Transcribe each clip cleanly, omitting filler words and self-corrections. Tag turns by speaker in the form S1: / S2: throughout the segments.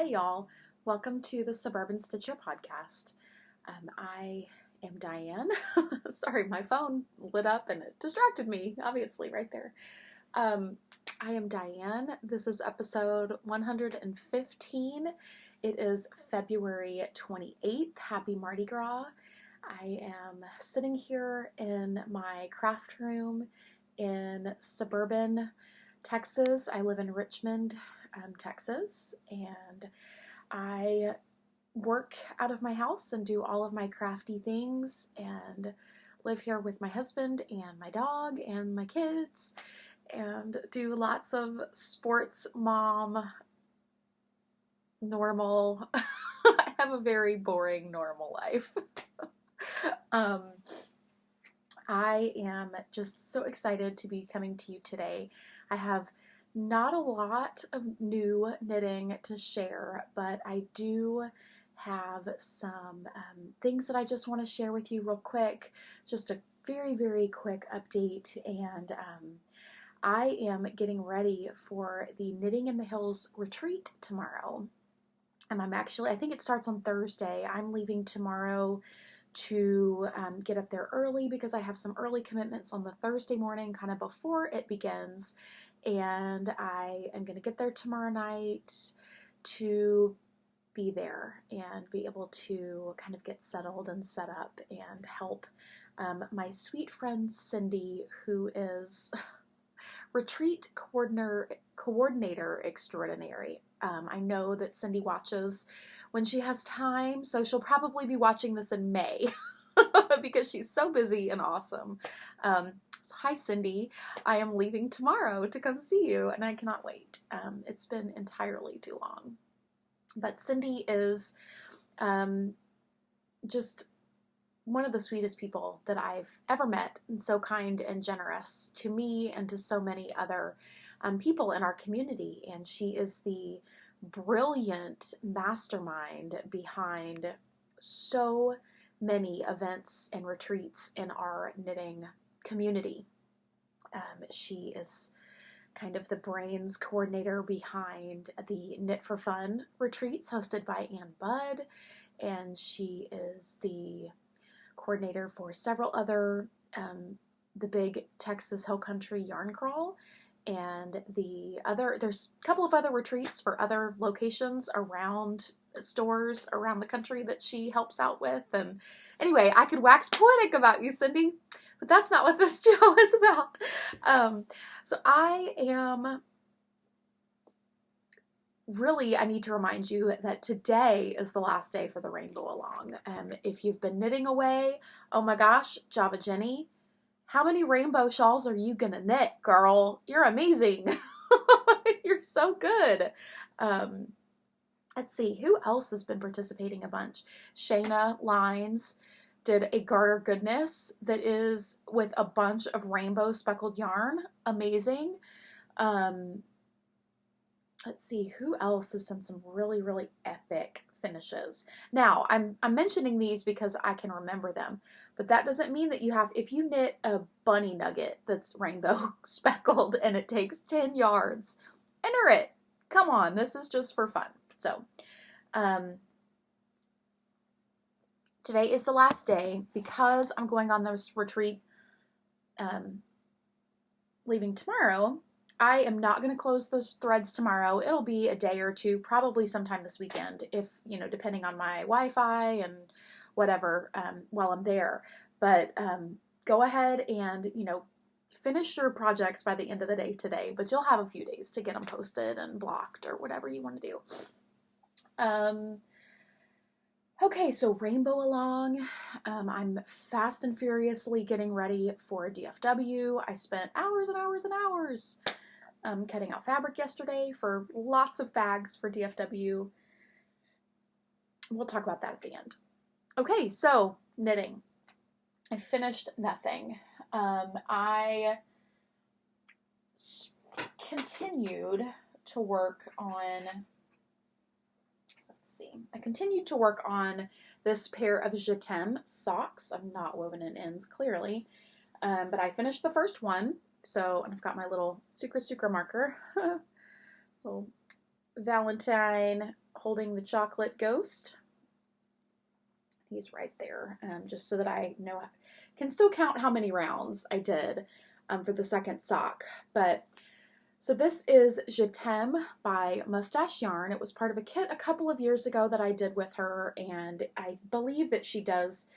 S1: Hey y'all, welcome to the Suburban Stitcher podcast. I am Diane. Sorry, my phone lit up and it distracted me, obviously, right there. I am Diane. This is episode 115. It is February 28th. Happy Mardi Gras. I am sitting here in my craft room in suburban Texas. I live in Richmond, Texas, and I work out of my house and do all of my crafty things and live here with my husband and my dog and my kids and do lots of sports mom normal. I have a very boring normal life. I am just so excited to be coming to you today. I have not a lot of new knitting to share, but I do have some things that I just want to share with you real quick. Just a very, very quick update. And I am getting ready for the Knitting in the Hills retreat tomorrow. And I think it starts on Thursday. I'm leaving tomorrow to get up there early because I have some early commitments on the Thursday morning, kind of before it begins. And I am going to get there tomorrow night to be there and be able to kind of get settled and set up and help my sweet friend Cindy, who is retreat coordinator extraordinary. I know that Cindy watches when she has time, so she'll probably be watching this in May because she's so busy and awesome. So hi, Cindy. I am leaving tomorrow to come see you, and I cannot wait. It's been entirely too long. But Cindy is just one of the sweetest people that I've ever met, and so kind and generous to me and to so many other people in our community. And she is the brilliant mastermind behind so many events and retreats in our knitting community. She is kind of the brains coordinator behind the Knit for Fun retreats hosted by Ann Budd, and she is the coordinator for several other, the big Texas Hill Country Yarn Crawl, and there's a couple of other retreats for other locations around stores around the country that she helps out with. And anyway, I could wax poetic about you, Cindy, but that's not what this show is about. So I need to remind you that today is the last day for the Rainbow Along. If you've been knitting away, oh my gosh, Java Jenny, how many rainbow shawls are you gonna knit, girl? You're amazing. You're so good. Let's see, who else has been participating a bunch? Shayna Lines did a garter goodness that is with a bunch of rainbow speckled yarn. Amazing. Let's see, who else has done some really, really epic finishes. Now, I'm mentioning these because I can remember them, but that doesn't mean that if you knit a bunny nugget that's rainbow speckled and it takes 10 yards, enter it. Come on, this is just for fun. So, today is the last day because I'm going on this retreat, leaving tomorrow. I am not going to close the threads tomorrow. It'll be a day or two, probably sometime this weekend, if, depending on my Wi-Fi and whatever, while I'm there. But go ahead and, finish your projects by the end of the day today, but you'll have a few days to get them posted and blocked or whatever you want to do. Okay, so Rainbow Along. I'm fast and furiously getting ready for DFW. I spent hours and hours and hours cutting out fabric yesterday for lots of bags for DFW. We'll talk about that at the end. Okay, so knitting. I finished nothing. I continued to work on, I continued to work on this pair of Je T'aime socks. I'm not woven in ends, clearly, but I finished the first one. So, and I've got my little sucra marker, little Valentine holding the chocolate ghost. He's right there, just so that I can still count how many rounds I did for the second sock. But so this is Je T'aime by Mustache Yarn. It was part of a kit a couple of years ago that I did with her, and I believe that she does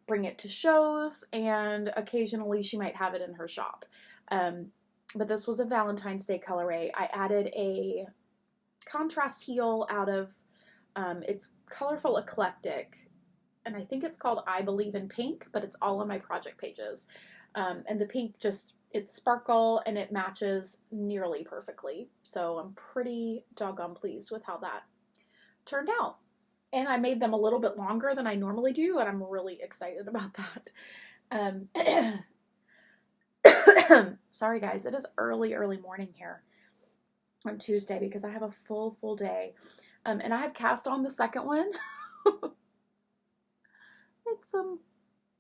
S1: bring it to shows, and occasionally she might have it in her shop. But this was a Valentine's Day colorway. I added a contrast heel out of it's Colorful Eclectic, and I think it's called I Believe in Pink, but it's all on my project pages. And the pink it's sparkle and it matches nearly perfectly. So I'm pretty doggone pleased with how that turned out. And I made them a little bit longer than I normally do, and I'm really excited about that. Sorry guys, it is early morning here on Tuesday because I have a full day. And I have cast on the second one. It's some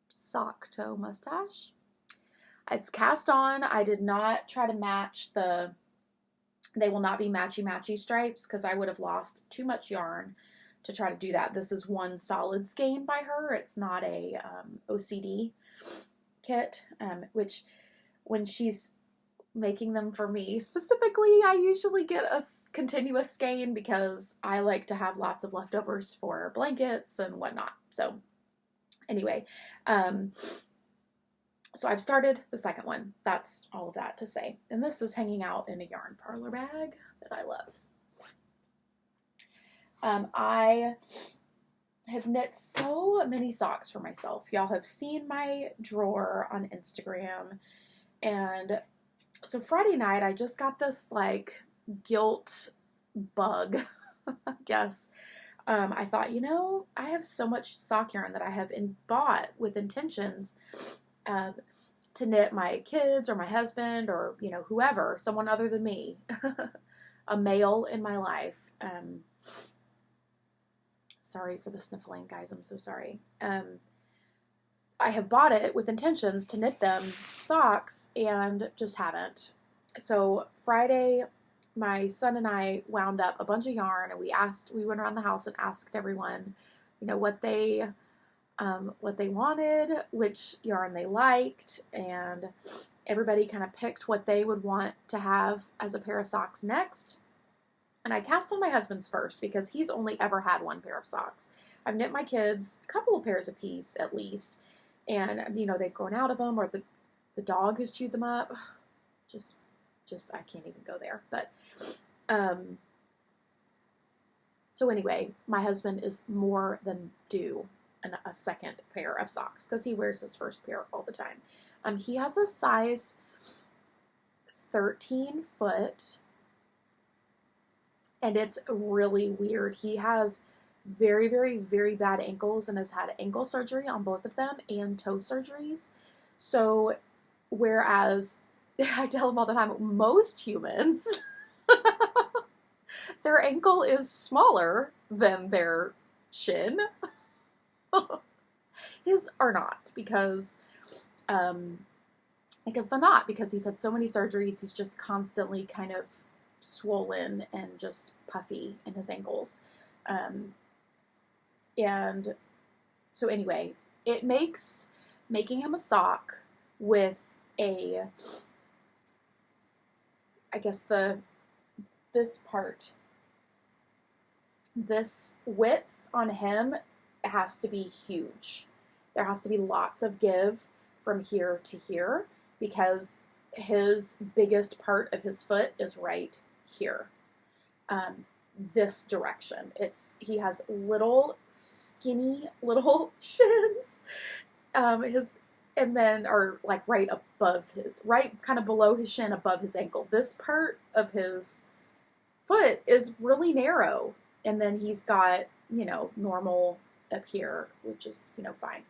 S1: sock toe mustache. It's cast on. I did not try to match they will not be matchy stripes because I would have lost too much yarn to try to do that. This is one solid skein by her. It's not a OCD kit, which when she's making them for me specifically, I usually get a continuous skein because I like to have lots of leftovers for blankets and whatnot. So anyway, so I've started the second one. That's all of that to say. And this is hanging out in a yarn parlor bag that I love. I have knit so many socks for myself. Y'all have seen my drawer on Instagram. And so Friday night, I just got this like guilt bug, I guess. I thought, I have so much sock yarn that I have bought with intentions to knit my kids or my husband or, whoever, someone other than me, a male in my life. Sorry for the sniffling, guys. I'm so sorry. I have bought it with intentions to knit them socks and just haven't. So Friday, my son and I wound up a bunch of yarn, and we went around the house and asked everyone, what they wanted, which yarn they liked, and everybody kind of picked what they would want to have as a pair of socks next. And I cast on my husband's first because he's only ever had one pair of socks. I've knit my kids a couple of pairs apiece at least, and they've grown out of them, or the dog has chewed them up. Just I can't even go there. But so anyway, my husband is more than due a second pair of socks because he wears his first pair all the time. He has a size 13 foot, and it's really weird. He has very, very, very bad ankles and has had ankle surgery on both of them and toe surgeries. So whereas I tell him all the time, most humans, their ankle is smaller than their shin. His are not because they're not, because he's had so many surgeries. He's just constantly kind of swollen and just puffy in his ankles. And so anyway, it makes making him a sock with this width on him has to be huge. There has to be lots of give from here to here because his biggest part of his foot is right here. This direction. He has little skinny little shins. And then are like right kind of below his shin, above his ankle. This part of his foot is really narrow. And then he's got, normal up here, which is, fine.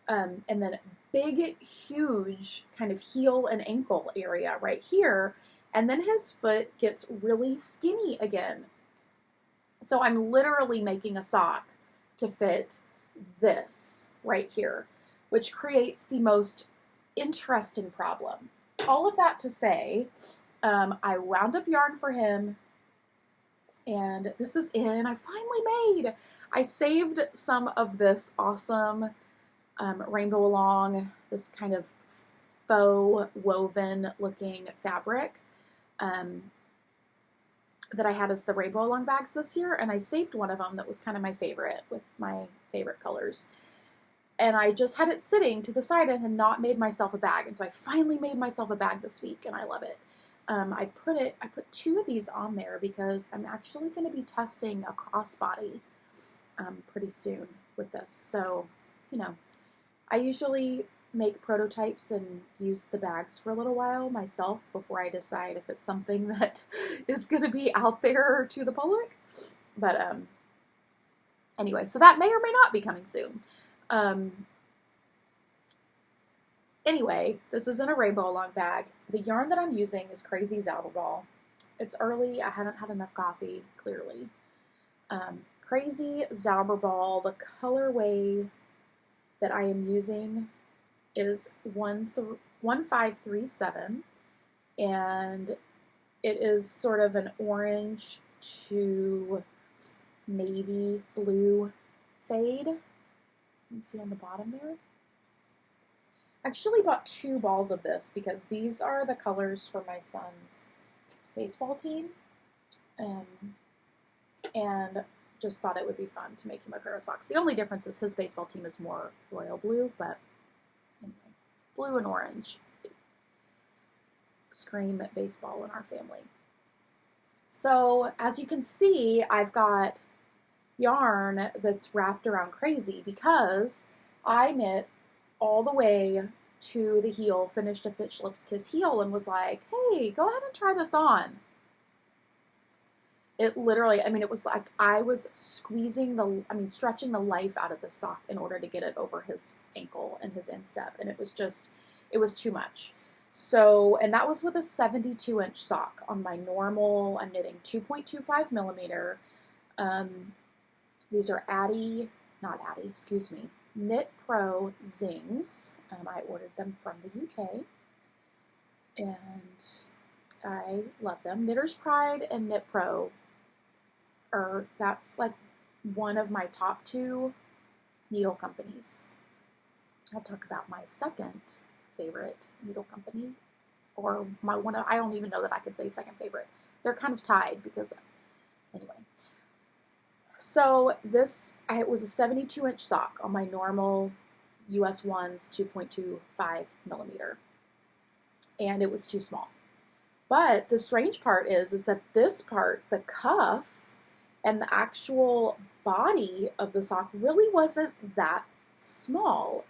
S1: And then big, huge kind of heel and ankle area right here. And then his foot gets really skinny again. So I'm literally making a sock to fit this right here, which creates the most interesting problem. All of that to say, I wound up yarn for him And this is in, I finally made, I saved some of this awesome rainbow along, this kind of faux woven looking fabric that I had as the rainbow along bags this year, and I saved one of them that was kind of my favorite with my favorite colors. And I just had it sitting to the side and had not made myself a bag, and so I finally made myself a bag this week, and I love it. I put 2 of these on there because I'm actually going to be testing a crossbody pretty soon with this. So, you know, I usually make prototypes and use the bags for a little while myself before I decide if it's something that is going to be out there to the public. But anyway, so that may or may not be coming soon. Anyway, this is in a rainbow along bag. The yarn that I'm using is Crazy Zauberball. It's early. I haven't had enough coffee, clearly. Crazy Zauberball, the colorway that I am using is 1537, and it is sort of an orange to navy blue fade. You can see on the bottom there. I actually bought 2 balls of this because these are the colors for my son's baseball team, and just thought it would be fun to make him a pair of socks. The only difference is his baseball team is more royal blue, but anyway, blue and orange scream at baseball in our family. So as you can see, I've got yarn that's wrapped around Crazy because I knit all the way to the heel, finished a Fish Lips Kiss heel, and was like, hey, go ahead and try this on. It literally, I mean, it was like I was stretching the life out of this sock in order to get it over his ankle and his instep, and it was too much. So, and that was with a 72-inch sock on my normal, I'm knitting 2.25 millimeter. These are Knit Pro Zings. I ordered them from the UK, and I love them. Knitter's Pride and Knit Pro that's like one of my top 2 needle companies. I'll talk about my second favorite needle company, or I don't even know that I could say second favorite. They're kind of tied because, anyway. So it was a 72-inch sock on my normal US 1's 2.25 millimeter, and it was too small. But the strange part is that this part, the cuff and the actual body of the sock, really wasn't that small.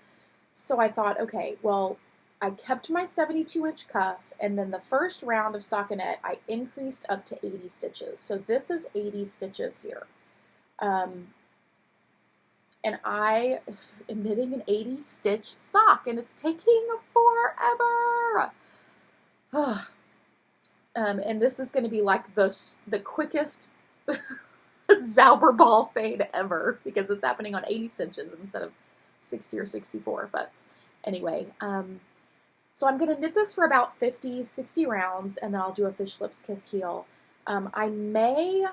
S1: So I thought, okay, well, I kept my 72-inch cuff, and then the first round of stockinette, I increased up to 80 stitches. So this is 80 stitches here. And I am knitting an 80-stitch sock, and it's taking forever. And this is going to be like the quickest Zauberball fade ever, because it's happening on 80 stitches instead of 60 or 64. But anyway, so I'm going to knit this for about 50, 60 rounds, and then I'll do a Fish Lips Kiss heel. I may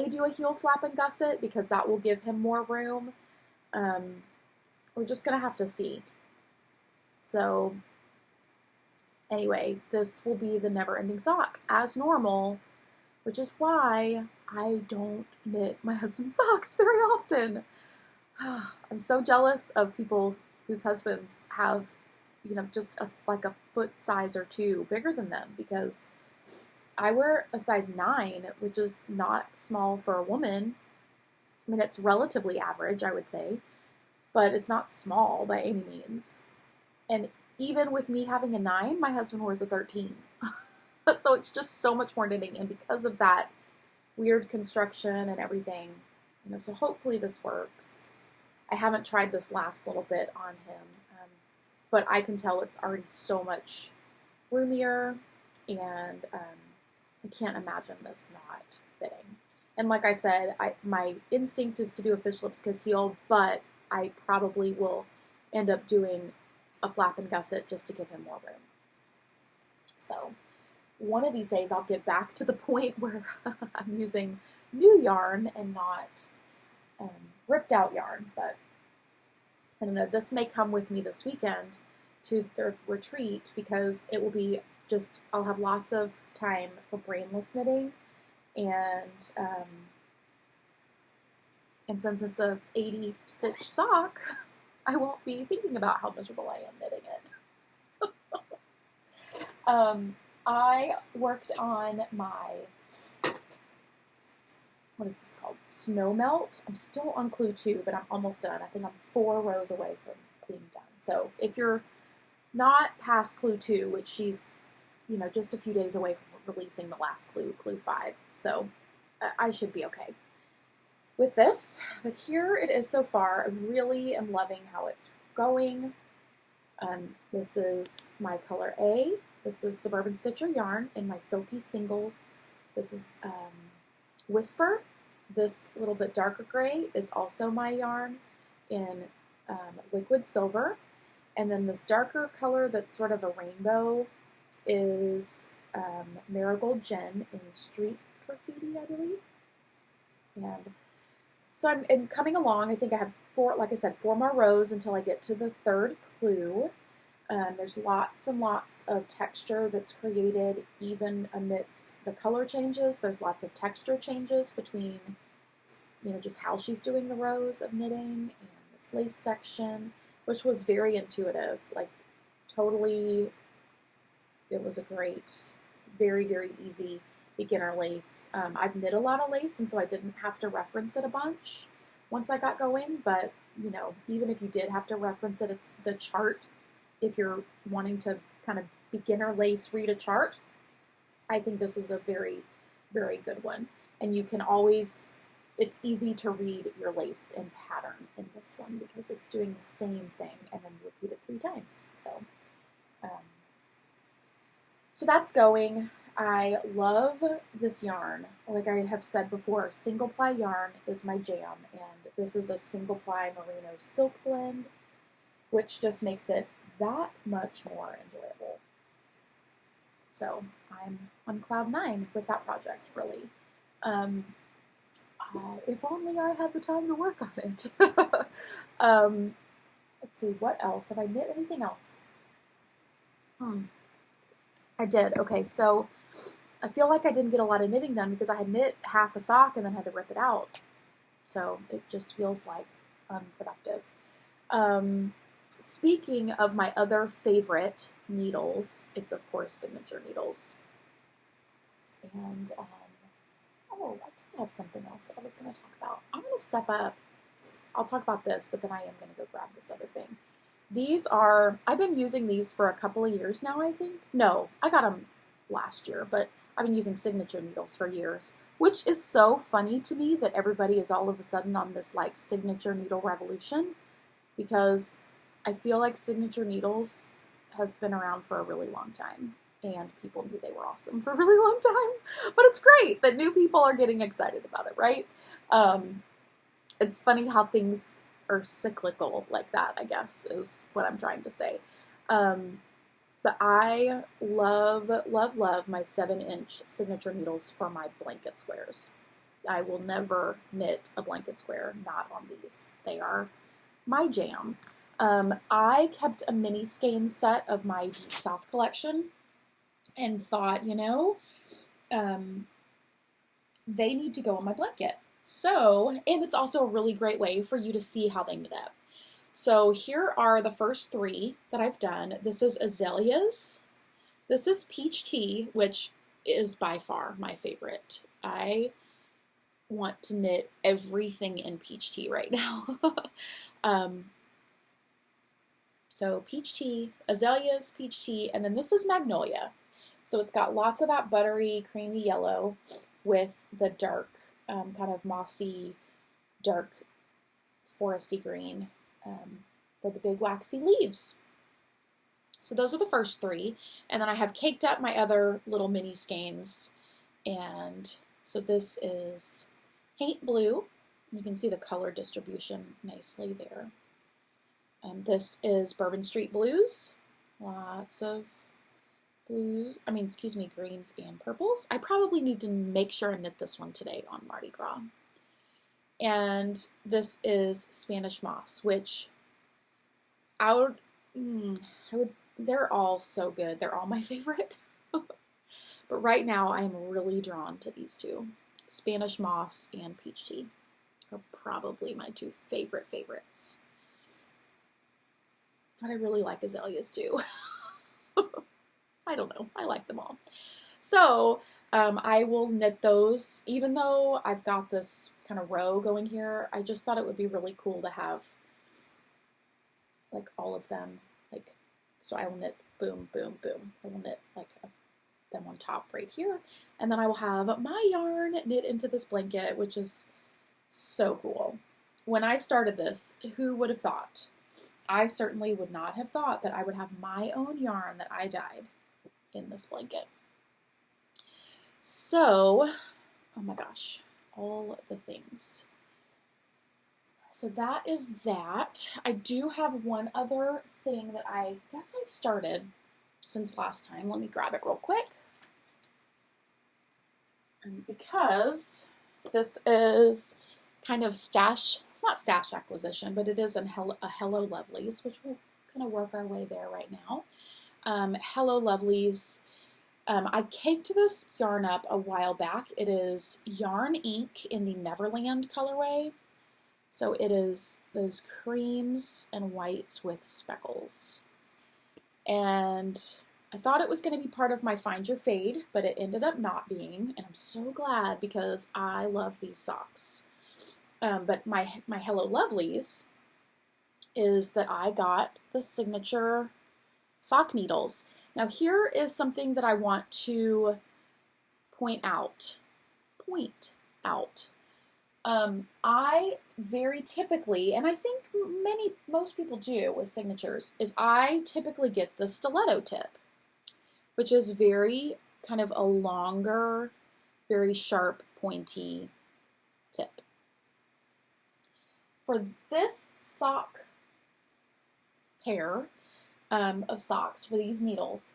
S1: do a heel flap and gusset because that will give him more room. We're just going to have to see. So anyway, this will be the never-ending sock as normal, which is why I don't knit my husband's socks very often. I'm so jealous of people whose husbands have, just like a foot size or 2 bigger than them, because I wear a size 9, which is not small for a woman. I mean, it's relatively average, I would say, but it's not small by any means. And even with me having a 9, my husband wears a 13. So it's just so much more knitting, and because of that weird construction and everything, so hopefully this works. I haven't tried this last little bit on him, but I can tell it's already so much roomier, and I can't imagine this not fitting. And like I said, my instinct is to do a Fish Lips Kiss heel, but I probably will end up doing a flap and gusset just to give him more room. So one of these days I'll get back to the point where I'm using new yarn and not ripped out yarn. But I don't know, this may come with me this weekend to the retreat because it will be just, I'll have lots of time for brainless knitting, and since it's a 80 stitch sock, I won't be thinking about how miserable I am knitting it. I worked on my, what is this called? Snow melt. I'm still on clue 2, but I'm almost done. I think I'm 4 rows away from being done. So if you're not past clue 2, which she's, just a few days away from releasing the last clue, clue 5. So I should be okay with this. But here it is so far. I really am loving how it's going. This is my color A. This is Suburban Stitcher yarn in my Silky Singles. This is Whisper. This little bit darker gray is also my yarn in Liquid Silver. And then this darker color that's sort of a rainbow is Marigold Jen in Street Graffiti, I believe. And so I'm coming along. I think I have 4 more rows until I get to the 3rd clue. There's lots and lots of texture that's created even amidst the color changes. There's lots of texture changes between, just how she's doing the rows of knitting and this lace section, which was very intuitive, totally. It was a great, very, very easy beginner lace. I've knit a lot of lace, and so I didn't have to reference it a bunch once I got going, but, even if you did have to reference it, it's the chart. If you're wanting to kind of beginner lace read a chart, I think this is a very, very good one. And you can always, it's easy to read your lace in pattern in this one because it's doing the same thing and then repeat it 3 times. So that's going. I love this yarn. Like I have said before, single ply yarn is my jam, and this is a single ply merino silk blend, which just makes it that much more enjoyable. So I'm on cloud 9 with that project, really. If only I had the time to work on it. Let's see, what else? Have I knit anything else? I did. Okay, so I feel like I didn't get a lot of knitting done because I had knit half a sock and then had to rip it out. So it just feels like unproductive. Speaking of my other favorite needles, it's of course Signature needles. And, oh, I did have something else I was going to talk about. I'm going to step up. I'll talk about this, but then I am going to go grab this other thing. These are, I've been using these for a couple of years now, I think. No, I got them last year, but I've been using Signature needles for years, which is so funny to me that everybody is all of a sudden on this Signature needle revolution, because I feel like Signature needles have been around for a really long time, and people knew they were awesome for a really long time, but it's great that new people are getting excited about it, right? It's funny how things are cyclical like that, I guess, is what I'm trying to say. But I love, love, love my 7-inch Signature needles for my blanket squares. I will never knit a blanket square not on these. They are my jam. I kept a mini skein set of my Deep South collection and thought, they need to go on my blanket. So, and it's also a really great way for you to see how they knit up. So here are the first 3 that I've done. This is Azaleas. This is Peach Tea, which is by far my favorite. I want to knit everything in Peach Tea right now. So Peach Tea, Azaleas, Peach Tea, and then this is Magnolia. So it's got lots of that buttery, creamy yellow with the dark, kind of mossy, dark, foresty green for the big waxy leaves. So those are the first 3. And then I have caked up my other little mini skeins. And so this is Paint Blue. You can see the color distribution nicely there. This is Bourbon Street Blues. Lots of greens and purples. I probably need to make sure I knit this one today on Mardi Gras. And this is Spanish moss, which they're all so good. They're all my favorite. But right now I am really drawn to these two. Spanish moss and peach tea are probably my two favorites. But I really like azaleas too. I don't know. I like them all. So I will knit those. Even though I've got this kind of row going here, I just thought it would be really cool to have like all of them. Like, so I will knit boom, boom, boom. I will knit like them on top right here. And then I will have my yarn knit into this blanket, which is so cool. When I started this, who would have thought? I certainly would not have thought that I would have my own yarn that I dyed in this blanket. So, oh my gosh, all the things. So that is that. I do have one other thing that I guess I started since last time. Let me grab it real quick. And because this is kind of stash, it's not stash acquisition, but it is a Hello Lovelies, which we'll kind of work our way there right now. Hello Lovelies. I caked this yarn up a while back. It is Yarn Ink in the Neverland colorway. So it is those creams and whites with speckles. And I thought it was going to be part of my Find Your Fade, but it ended up not being. And I'm so glad because I love these socks. But my Hello Lovelies is that I got the signature sock needles. Now here is something that I want to point out. I very typically, and I think most people do with signatures, is I typically get the stiletto tip, which is very kind of a longer, very sharp, pointy tip. For this sock pair of socks, for these needles,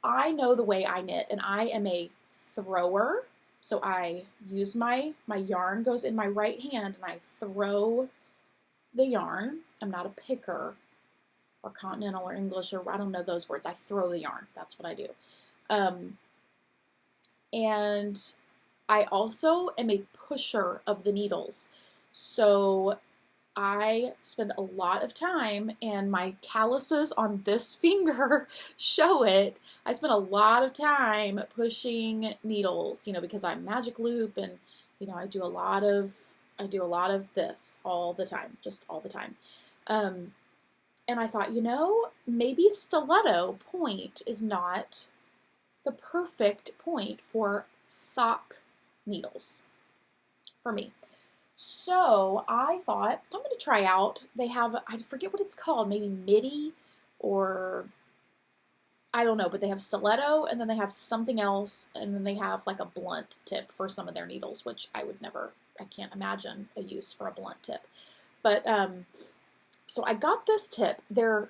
S1: I know the way I knit, and I am a thrower. So I use my yarn goes in my right hand, and I throw the yarn. I'm not a picker or continental or English or I don't know those words. I throw the yarn. That's what I do. And I also am a pusher of the needles. So I spend a lot of time, and my calluses on this finger show it. I spend a lot of time pushing needles, because I'm magic loop, and I do a lot of this all the time, just all the time. And I thought, maybe stiletto point is not the perfect point for sock needles for me. So I thought, I'm going to try out, they have, I forget what it's called, maybe midi, or I don't know, but they have stiletto, and then they have something else, and then they have like a blunt tip for some of their needles, which I can't imagine a use for a blunt tip. But, so I got this tip. They're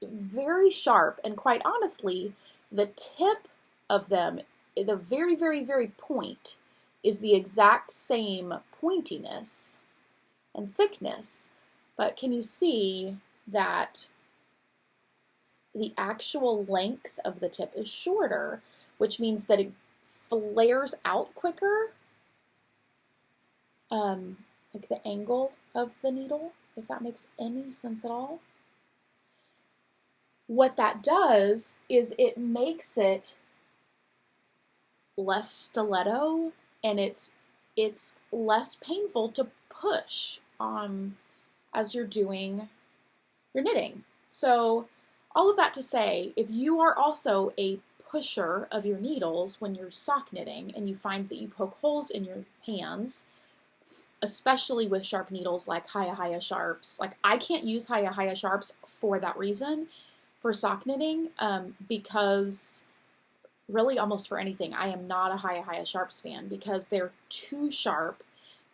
S1: very sharp, and quite honestly, the tip of them, the very, very, very point, is the exact same pointiness and thickness, but can you see that the actual length of the tip is shorter, which means that it flares out quicker, like the angle of the needle, if that makes any sense at all. What that does is it makes it less stiletto, and it's less painful to push as you're doing your knitting. So all of that to say, if you are also a pusher of your needles when you're sock knitting and you find that you poke holes in your hands, especially with sharp needles like Hiya Sharps, like I can't use Hiya Sharps for that reason for sock knitting, because really almost for anything, I am not a Hiya Sharps fan because they're too sharp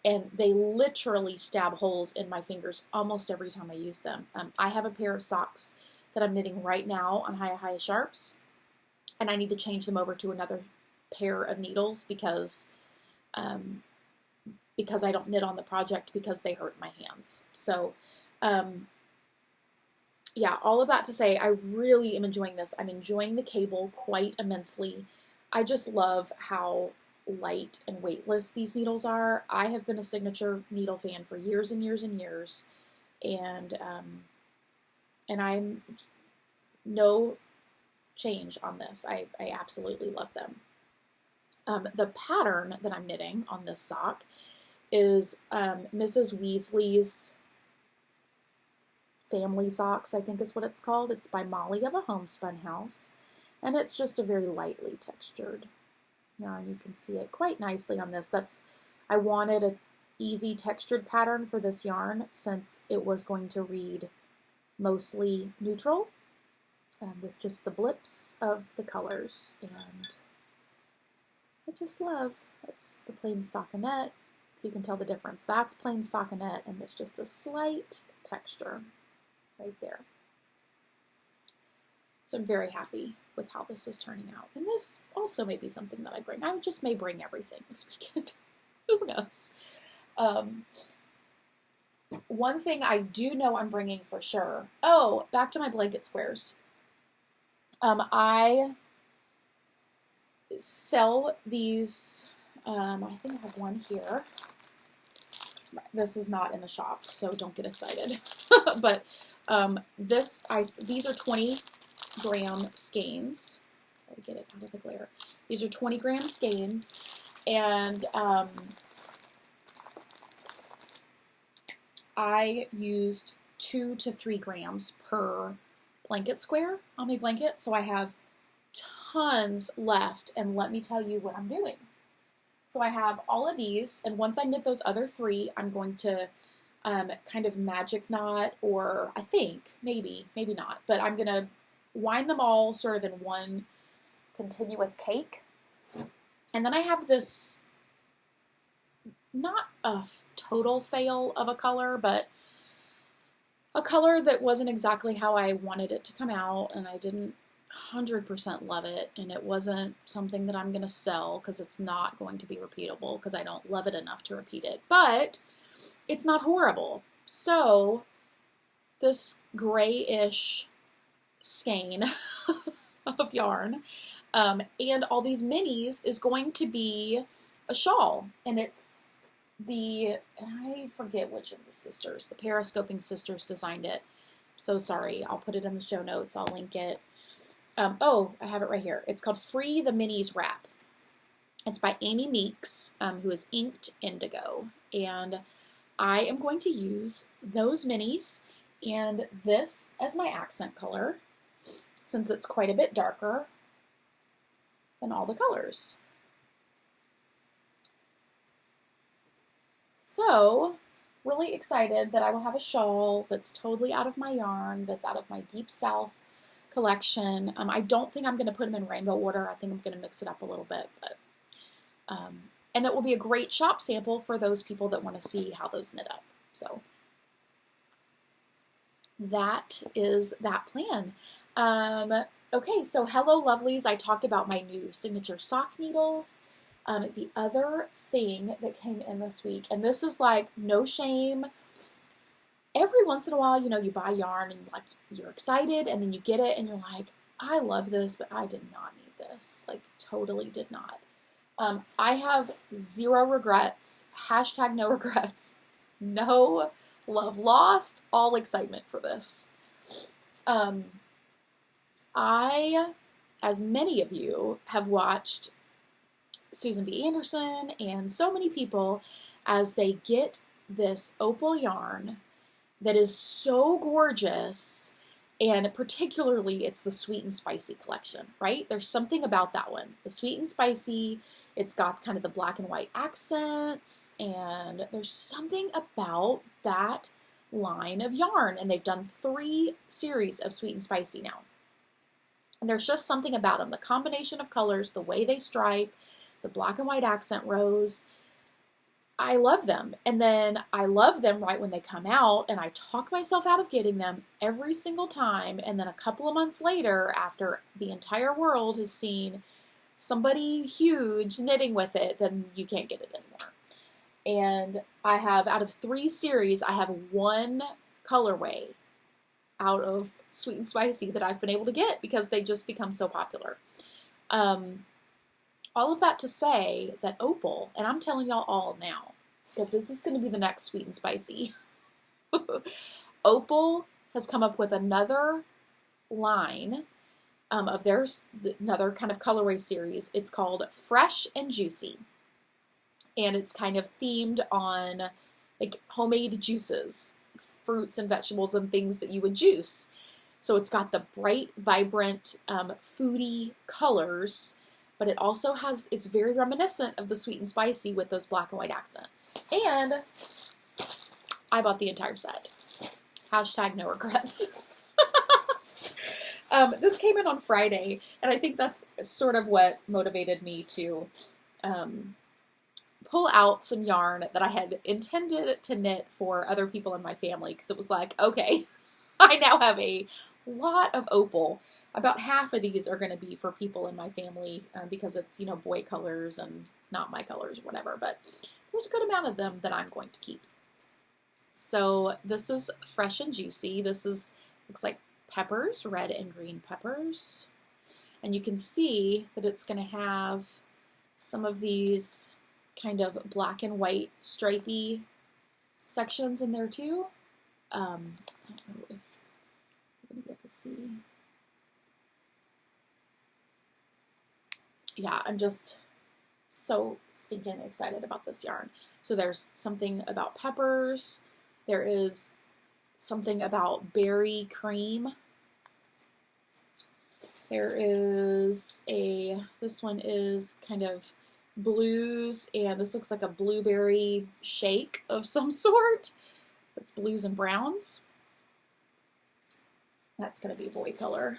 S1: and they literally stab holes in my fingers almost every time I use them. I have a pair of socks that I'm knitting right now on Hiya Sharps, and I need to change them over to another pair of needles because I don't knit on the project because they hurt my hands. So, yeah, all of that to say, I really am enjoying this. I'm enjoying the cable quite immensely. I just love how light and weightless these needles are. I have been a Signature needle fan for years and years and years, and I'm no change on this. I absolutely love them. The pattern that I'm knitting on this sock is Mrs. Weasley's Family Socks, I think is what it's called. It's by Molly of a Homespun House, and it's just a very lightly textured yarn. You can see it quite nicely on this. I wanted an easy textured pattern for this yarn since it was going to read mostly neutral with just the blips of the colors, and I just love, that's the plain stockinette, so you can tell the difference. That's plain stockinette, and it's just a slight texture right there. So I'm very happy with how this is turning out. And this also may be something that I bring. I just may bring everything this weekend. Who knows? One thing I do know I'm bringing for sure. Oh, back to my blanket squares. I sell these, I think I have one here. This is not in the shop, so don't get excited. But these are 20-gram skeins. Try to get it out of the glare. These are 20-gram skeins, and I used 2 to 3 grams per blanket square on my blanket, so I have tons left, and let me tell you what I'm doing. So I have all of these, and once I knit those other 3, I'm going to kind of magic knot, or I think, maybe not, but I'm going to wind them all sort of in one continuous cake. And then I have this, not a total fail of a color, but a color that wasn't exactly how I wanted it to come out, and I didn't 100% love it, and it wasn't something that I'm going to sell because it's not going to be repeatable because I don't love it enough to repeat it, but it's not horrible. So this grayish skein of yarn and all these minis is going to be a shawl, and it's I forget which of the sisters, the Periscoping sisters designed it. So sorry, I'll put it in the show notes, I'll link it. Oh, I have it right here. It's called Free the Minis Wrap. It's by Amy Meeks, who is inked indigo. And I am going to use those minis and this as my accent color, since it's quite a bit darker than all the colors. So, really excited that I will have a shawl that's totally out of my yarn, that's out of my Deep South collection. I don't think I'm going to put them in rainbow order. I think I'm going to mix it up a little bit, but and it will be a great shop sample for those people that want to see how those knit up. So that is that plan. Okay, so hello lovelies. I talked about my new Signature sock needles. The other thing that came in this week, and this is like no shame. Every once in a while, you know, you buy yarn and like you're excited, and then you get it and you're like, I love this, but I did not need this. Like, totally did not. I have zero regrets. Hashtag no regrets. No love lost. All excitement for this. I, as many of you, have watched Susan B. Anderson and so many people as they get this opal yarn that is so gorgeous, and particularly it's the Sweet and Spicy collection, right? There's something about that one. The Sweet and Spicy, it's got kind of the black and white accents, and there's something about that line of yarn, and they've done 3 series of Sweet and Spicy now. And there's just something about them. The combination of colors, the way they stripe, the black and white accent rows, I love them. And then I love them right when they come out, and I talk myself out of getting them every single time. And then a couple of months later, after the entire world has seen somebody huge knitting with it, then you can't get it anymore. And I have, out of 3 series, I have 1 colorway out of Sweet and Spicy that I've been able to get because they just become so popular. All of that to say that Opal, and I'm telling y'all all now, because this is going to be the next Sweet and Spicy, Opal has come up with another line of theirs, another kind of colorway series. It's called Fresh and Juicy, and it's kind of themed on like homemade juices, fruits and vegetables and things that you would juice. So it's got the bright, vibrant, foodie colors, but it also it's very reminiscent of the Sweet and Spicy with those black and white accents. And I bought the entire set. Hashtag no regrets. This came in on Friday, and I think that's sort of what motivated me to pull out some yarn that I had intended to knit for other people in my family, because it was like, okay, I now have a lot of Opal. About half of these are going to be for people in my family because it's, boy colors and not my colors or whatever, but there's a good amount of them that I'm going to keep. So this is Fresh and Juicy. This looks like peppers, red and green peppers. And you can see that it's going to have some of these kind of black and white stripy sections in there too. I don't know if I'm going to get to see. Yeah, I'm just so stinking excited about this yarn. So there's something about peppers. There is something about berry cream. There is this one is kind of blues, and this looks like a blueberry shake of some sort. It's blues and browns. That's going to be boy color.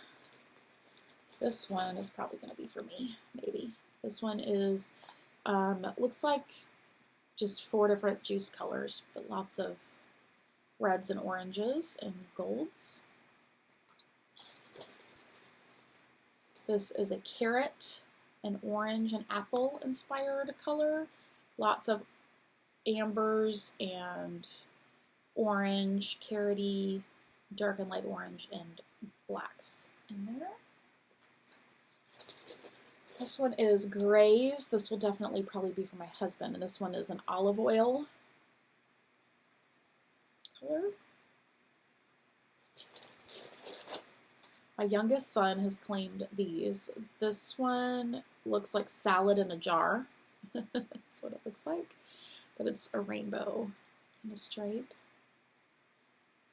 S1: This one is probably going to be for me, maybe. This one is, looks like just 4 different juice colors, but lots of reds and oranges and golds. This is a carrot and orange and apple inspired color. Lots of ambers and orange, carroty, dark and light orange, and blacks in there. This one is grays. This will definitely probably be for my husband. And this one is an olive oil color. My youngest son has claimed these. This one looks like salad in a jar. That's what it looks like. But it's a rainbow and a stripe.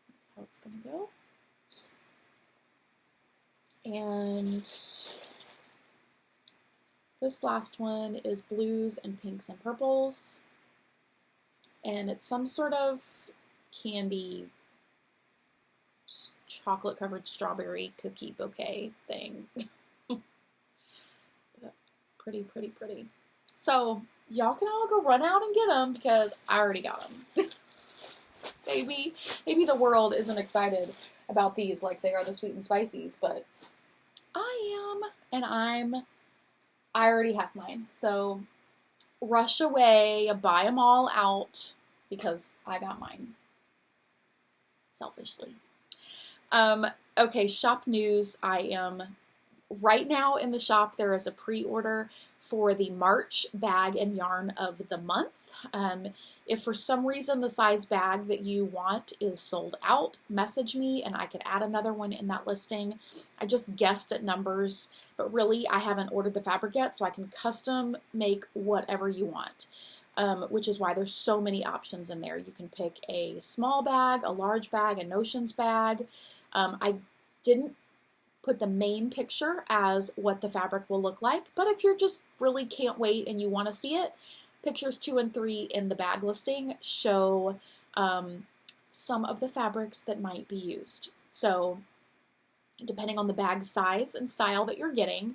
S1: That's how it's going to go. And this last one is blues and pinks and purples. And it's some sort of candy, chocolate covered strawberry cookie bouquet thing. But pretty, pretty, pretty. So y'all can all go run out and get them because I already got them. Maybe the world isn't excited about these like they are the Sweet and Spicies, but I am, and I already have mine. So rush away, buy them all out because I got mine. Selfishly. Okay, shop news. I am right now in the shop. There is a pre-order for the March bag and yarn of the month. If for some reason the size bag that you want is sold out, message me and I could add another one in that listing. I just guessed at numbers, but really I haven't ordered the fabric yet, so I can custom make whatever you want, which is why there's so many options in there. You can pick a small bag, a large bag, a notions bag. I didn't put the main picture as what the fabric will look like, but if you're just really can't wait and you want to see it, pictures 2 and 3 in the bag listing show some of the fabrics that might be used. So depending on the bag size and style that you're getting,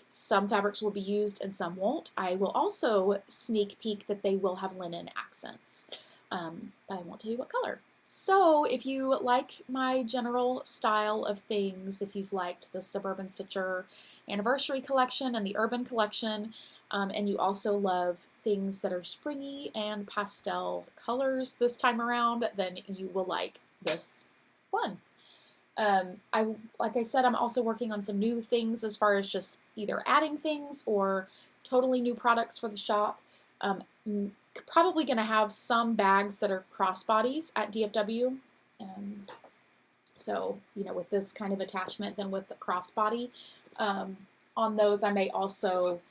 S1: Some fabrics will be used and some won't. I will also sneak peek that they will have linen accents, but I won't tell you what color. So if you like my general style of things, if you've liked the Suburban Stitcher Anniversary Collection and the Urban Collection, and you also love things that are springy and pastel colors this time around, then you will like this one. Like I said, I'm also working on some new things as far as just either adding things or totally new products for the shop. Probably going to have some bags that are crossbodies at DFW. So, you know, with this kind of attachment, then with the crossbody, on those I may also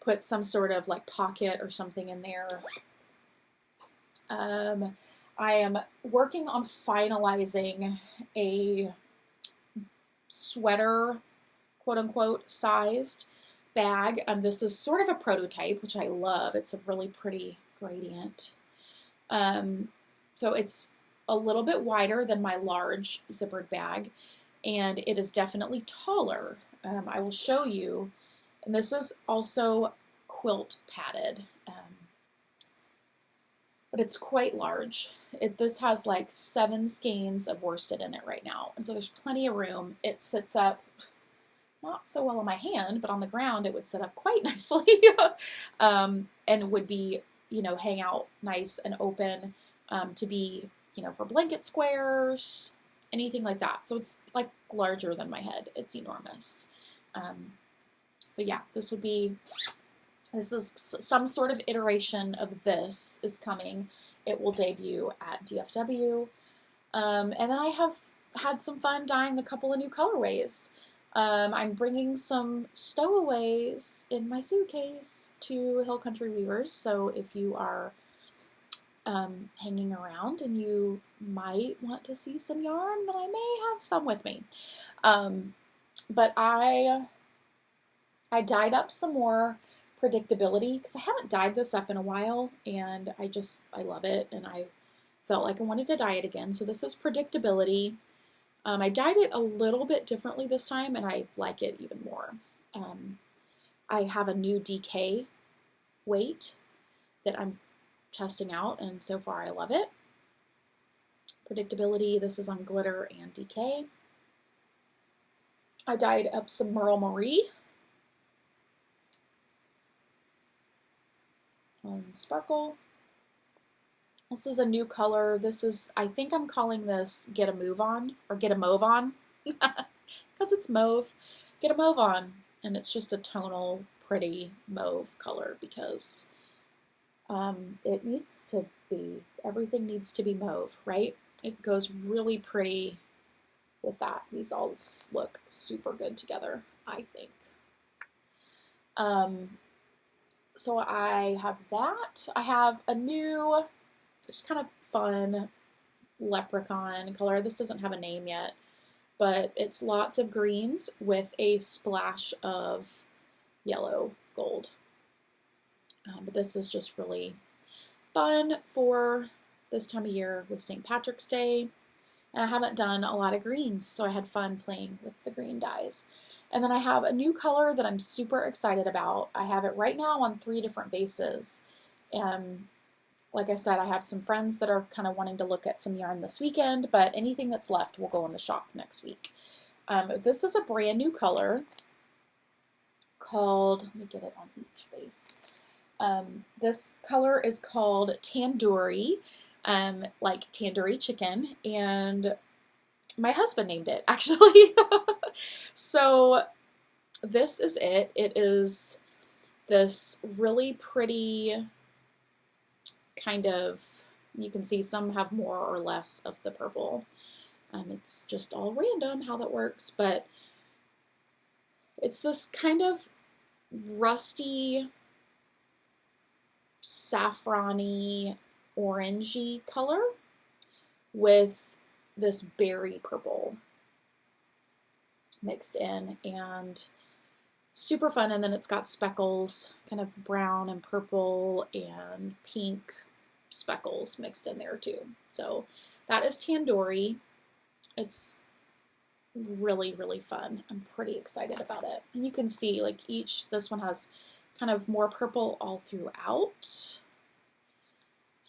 S1: put some sort of like pocket or something in there. I am working on finalizing a sweater, quote unquote, sized bag. This is sort of a prototype, which I love. It's a really pretty gradient. So it's a little bit wider than my large zippered bag, and it is definitely taller. I will show you. And this is also quilt padded, but it's quite large. This has like 7 skeins of worsted in it right now, and so there's plenty of room. It sits up not so well on my hand, but on the ground it would sit up quite nicely, and would be, you know, hang out nice and open, to be, you know, for blanket squares, anything like that. So it's like larger than my head. It's enormous. But yeah, this is some sort of iteration of this is coming. It will debut at DFW. And then I have had some fun dyeing a couple of new colorways. I'm bringing some stowaways in my suitcase to Hill Country Weavers, so if you are hanging around and you might want to see some yarn, then I may have some with me. But I dyed up some more Predictability, because I haven't dyed this up in a while, and I love it, and I felt like I wanted to dye it again. So this is Predictability. I dyed it a little bit differently this time, and I like it even more. I have a new DK weight that I'm testing out, and so far I love it. Predictability, this is on glitter and DK. I dyed up some Merle Marie on Sparkle. This is a new color. This is, I think I'm calling this Get a Move On, or Get a Mauve On, because it's mauve. Get a Mauve On, and it's just a tonal, pretty mauve color, because it needs to be, everything needs to be mauve, right? It goes really pretty with that. These all look super good together, I think. So I have that. I have a new, just kind of fun leprechaun color. This doesn't have a name yet, but it's lots of greens with a splash of yellow gold. But this is just really fun for this time of year with St. Patrick's Day. And I haven't done a lot of greens, so I had fun playing with the green dyes. And then I have a new color that I'm super excited about. I have it right now on 3 different bases. Like I said, I have some friends that are kind of wanting to look at some yarn this weekend, but anything that's left will go in the shop next week. This is a brand new color called, let me get it on each base. This color is called Tandoori, like tandoori chicken, and my husband named it, actually. So this is it. It is this really pretty kind of, you can see some have more or less of the purple. It's just all random how that works, but it's this kind of rusty, saffron-y, orangey color with this berry purple mixed in, and super fun. And then it's got speckles, kind of brown and purple and pink speckles mixed in there too. So that is Tandoori. It's really, really fun. I'm pretty excited about it. And you can see like this one has kind of more purple all throughout.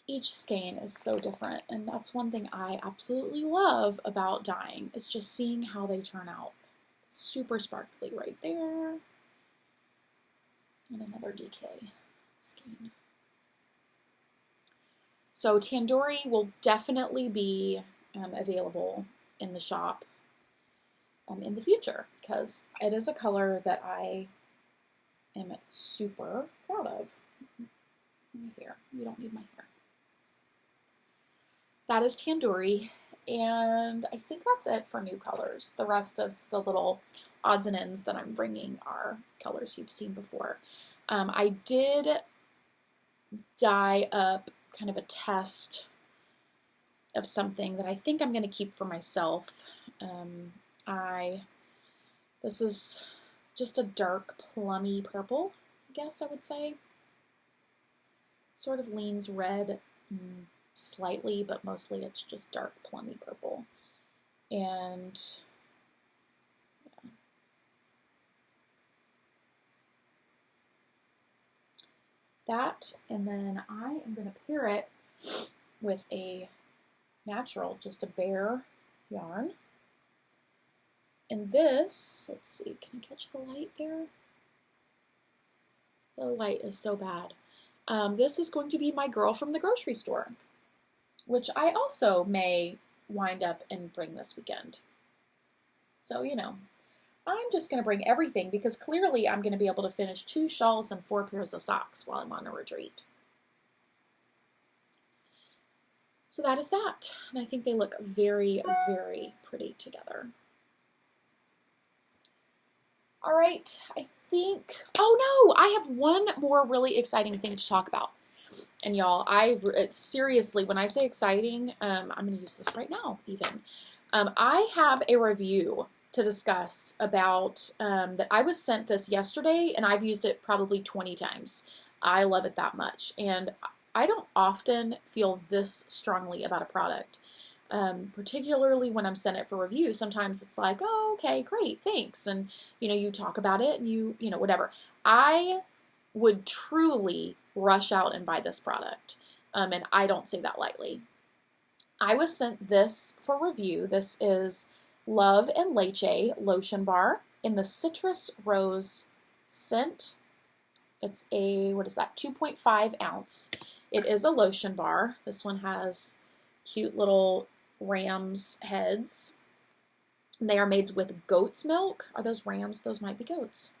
S1: Each skein is so different, and that's one thing I absolutely love about dyeing, is just seeing how they turn out. Super sparkly right there. And another DK skein. So Tandoori will definitely be available in the shop in the future, because it is a color that I am super proud of. My hair. You don't need my hair. That is Tandoori, and I think that's it for new colors. The rest of the little odds and ends that I'm bringing are colors you've seen before. I did dye up kind of a test of something that I think I'm going to keep for myself. This is just a dark plummy purple, I guess I would say. Sort of leans red slightly, but mostly it's just dark plummy purple. And yeah. That, and then I am going to pair it with a natural, just a bare yarn. And this, let's see, can I catch the light there? The light is so bad. This is going to be my Girl from the Grocery Store, which I also may wind up and bring this weekend. So, you know, I'm just going to bring everything, because clearly I'm going to be able to finish 2 shawls and 4 pairs of socks while I'm on a retreat. So that is that. And I think they look very, very pretty together. All right, I think, oh no, I have one more really exciting thing to talk about. And y'all, seriously, when I say exciting, I'm going to use this right now even. I have a review to discuss about, that I was sent this yesterday, and I've used it probably 20 times. I love it that much. And I don't often feel this strongly about a product. Particularly when I'm sent it for review. Sometimes it's like, oh, okay, great, thanks. And, you know, you talk about it and you know, whatever. I would truly rush out and buy this product. And I don't say that lightly. I was sent this for review. This is Love and Leche Lotion Bar in the Citrus Rose scent. It's a, 2.5 ounce. It is a lotion bar. This one has cute little ram's heads. They are made with goat's milk. Are those rams? Those might be goats.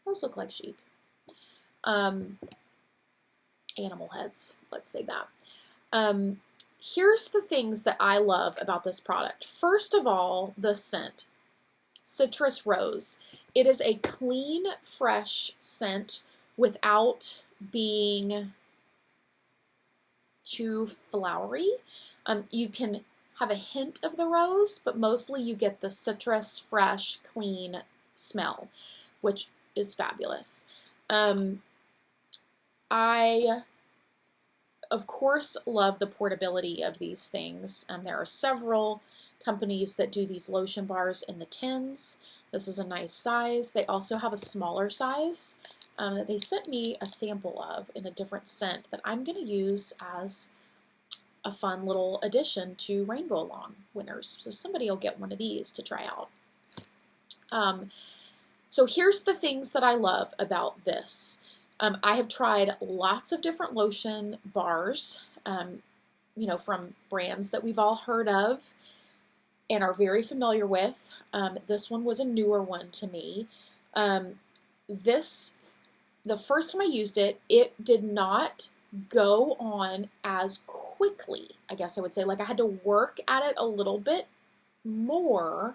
S1: Those look like sheep. Animal heads, let's say that. Here's the things that I love about this product. First of all, the scent. Citrus Rose. It is a clean, fresh scent without being too flowery. You can have a hint of the rose, but mostly you get the citrus, fresh, clean smell, which is fabulous. I, of course, love the portability of these things. There are several companies that do these lotion bars in the tins. This is a nice size. They also have a smaller size that they sent me a sample of in a different scent that I'm going to use as a fun little addition to Rainbow Long winners. So somebody will get one of these to try out. So here's the things that I love about this. I have tried lots of different lotion bars, you know, from brands that we've all heard of and are very familiar with. This one was a newer one to me. The first time I used it, it did not go on as quickly, I guess I would say. Like, I had to work at it a little bit more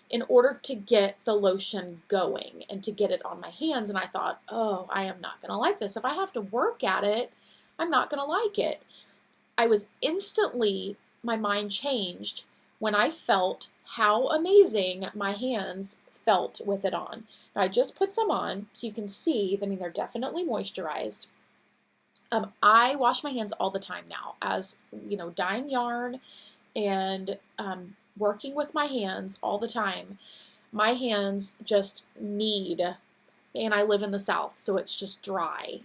S1: in order to get the lotion going and to get it on my hands. And I thought, oh, I am not going to like this. If I have to work at it, I'm not going to like it. I was instantly, my mind changed when I felt how amazing my hands felt with it on. Now, I just put some on so you can see, I mean, they're definitely moisturized. I wash my hands all the time now, as, you know, dyeing yarn and working with my hands all the time, my hands just need, and I live in the South, so it's just dry,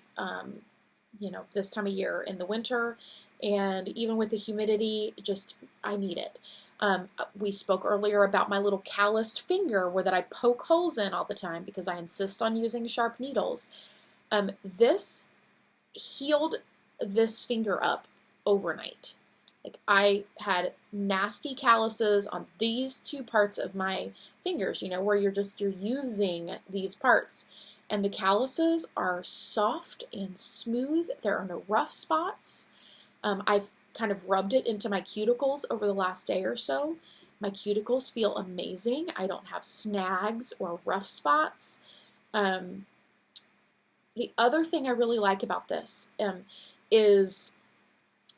S1: this time of year in the winter, and even with the humidity, just, I need it. We spoke earlier about my little calloused finger that I poke holes in all the time because I insist on using sharp needles. This healed this finger up overnight. Like, I had nasty calluses on these two parts of my fingers, where you're using these parts. And the calluses are soft and smooth. There are no rough spots. I've kind of rubbed it into my cuticles over the last day or so. My cuticles feel amazing. I don't have snags or rough spots. The other thing I really like about this is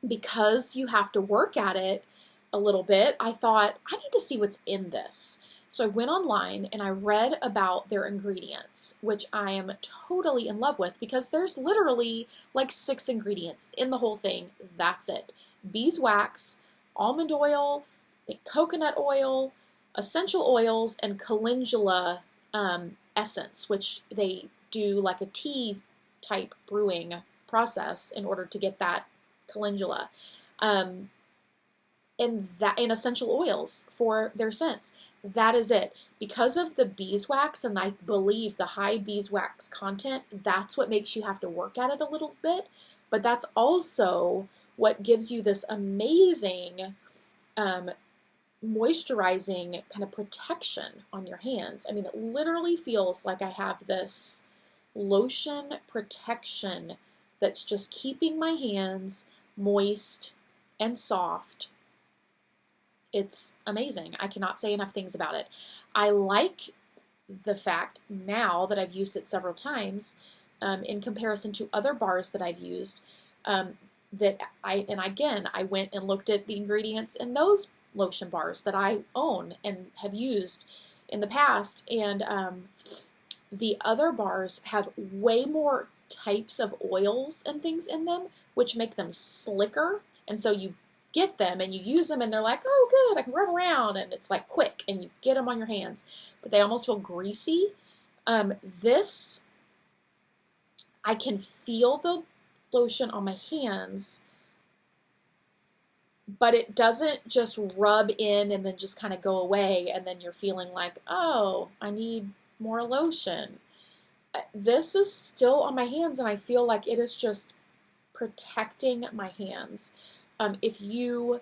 S1: because you have to work at it a little bit, I thought, I need to see what's in this. So I went online and I read about their ingredients, which I am totally in love with because there's literally like 6 ingredients in the whole thing. That's it. Beeswax, almond oil, coconut oil, essential oils, and calendula essence, which they do like a tea type brewing process in order to get that calendula. And essential oils for their scents. That is it. Because of the beeswax, and I believe the high beeswax content, that's what makes you have to work at it a little bit. But that's also what gives you this amazing moisturizing kind of protection on your hands. I mean, it literally feels like I have this lotion protection that's just keeping my hands moist and soft. It's amazing. I cannot say enough things about it. I like the fact now that I've used it several times, in comparison to other bars that I've used, I went and looked at the ingredients in those lotion bars that I own and have used in the past, and the other bars have way more types of oils and things in them, which make them slicker, and so you get them and you use them and they're like, oh good, I can rub around, and it's like quick and you get them on your hands, but they almost feel greasy. This, I can feel the lotion on my hands, but it doesn't just rub in and then just kind of go away and then you're feeling like, oh, I need more lotion. This is still on my hands and I feel like it is just protecting my hands. If you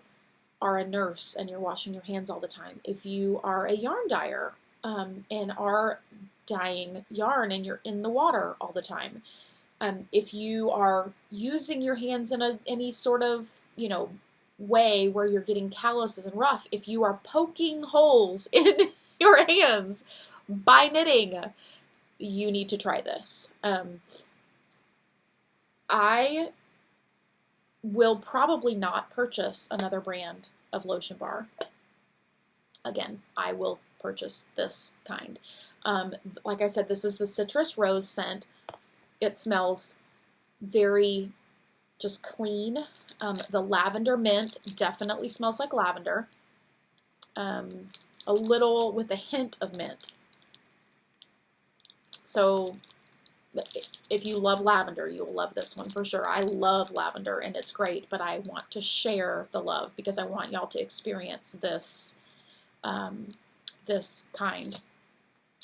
S1: are a nurse and you're washing your hands all the time, if you are a yarn dyer and are dyeing yarn and you're in the water all the time, if you are using your hands in any sort of, way where you're getting calluses and rough, if you are poking holes in your hands by knitting, you need to try this. I will probably not purchase another brand of lotion bar. Again, I will purchase this kind. Like I said, this is the citrus rose scent. It smells very just clean. The lavender mint definitely smells like lavender. A little with a hint of mint. So if you love lavender, you'll love this one for sure. I love lavender and it's great, but I want to share the love because I want y'all to experience this, this kind.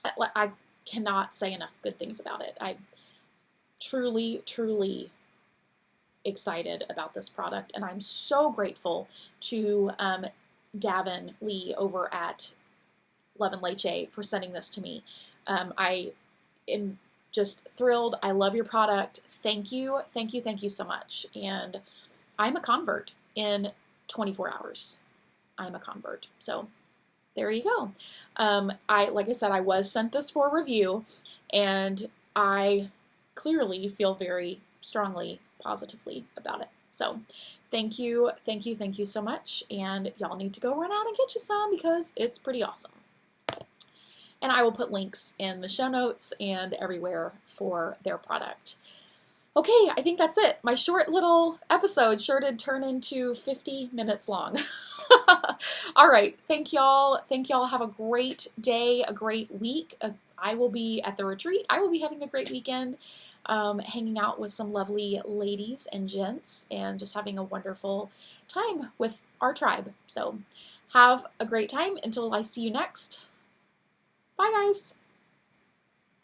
S1: I cannot say enough good things about it. I'm truly, truly excited about this product, and I'm so grateful to Davin Lee over at Love and Leche for sending this to me. I am just thrilled. I love your product. Thank you, thank you, thank you so much. And I'm a convert in 24 hours. I'm a convert. So there you go. Like I said, I was sent this for review, and I clearly feel very strongly, positively about it. So thank you, thank you, thank you so much. And y'all need to go run out and get you some because it's pretty awesome. And I will put links in the show notes and everywhere for their product. Okay, I think that's it. My short little episode sure did turn into 50 minutes long. All right. Thank y'all. Thank y'all. Have a great day, a great week. I will be at the retreat. I will be having a great weekend, hanging out with some lovely ladies and gents and just having a wonderful time with our tribe. So have a great time until I see you next. Bye, guys.